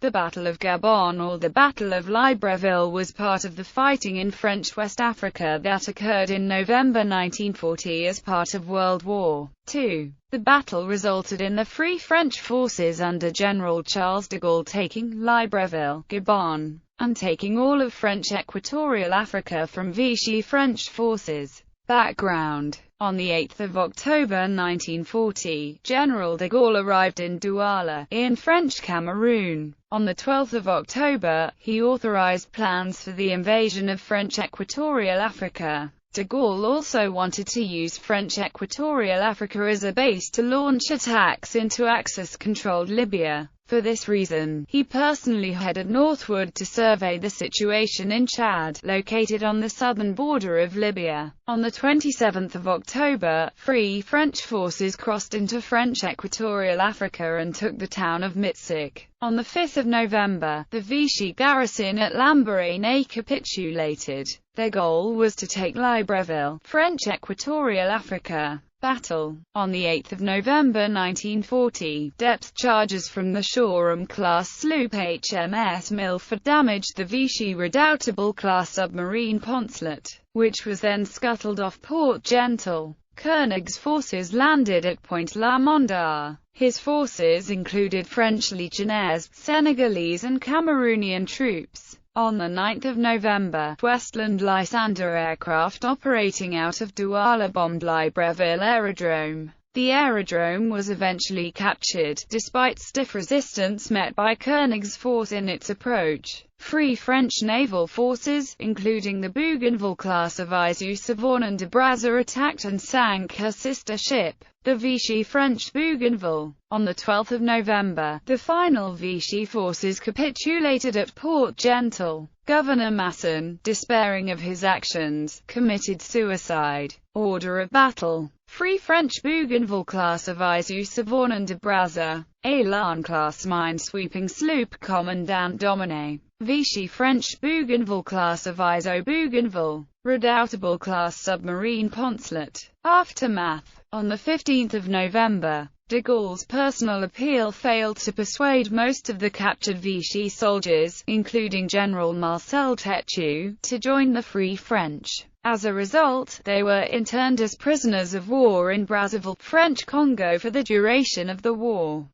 The Battle of Gabon, or the Battle of Libreville, was part of the fighting in French West Africa that occurred in November 1940 as part of World War II. The battle resulted in the Free French forces under General Charles de Gaulle taking Libreville, Gabon, and taking all of French Equatorial Africa from Vichy French forces. Background: on 8 October 1940, General de Gaulle arrived in Douala, in French Cameroon. On 12 October, he authorized plans for the invasion of French Equatorial Africa. De Gaulle also wanted to use French Equatorial Africa as a base to launch attacks into Axis-controlled Libya. For this reason, he personally headed northward to survey the situation in Chad, located on the southern border of Libya. On 27 October, Free French forces crossed into French Equatorial Africa and took the town of Mitzig. On 5 November, the Vichy garrison at Lambaréné capitulated. Their goal was to take Libreville, French Equatorial Africa. Battle. On 8 November 1940, depth charges from the Shoreham-class sloop HMS Milford damaged the Vichy Redoutable-class submarine Poncelet, which was then scuttled off Port Gentil. Koenig's forces landed at Point La Mondar. His forces included French legionnaires, Senegalese and Cameroonian troops. On 9 November, Westland Lysander aircraft operating out of Douala bombed Libreville Aerodrome. The aerodrome was eventually captured, despite stiff resistance met by Koenig's force in its approach. Free French naval forces, including the Bougainville-class of Issou-Savon and de Brazza, attacked and sank her sister ship, the Vichy French Bougainville. On 12 November, the final Vichy forces capitulated at Port Gentil. Governor Masson, despairing of his actions, committed suicide. Order of battle: Free French Bougainville-class of Issou-Savon and de Brazza, Elan-class mine-sweeping sloop Commandant Dominé, Vichy French Bougainville-class of Issou-Bougainville, Redoutable-class submarine Poncelet. Aftermath. On 15 November, de Gaulle's personal appeal failed to persuade most of the captured Vichy soldiers, including General Marcel Tétu, to join the Free French. As a result, they were interned as prisoners of war in Brazzaville, French Congo for the duration of the war.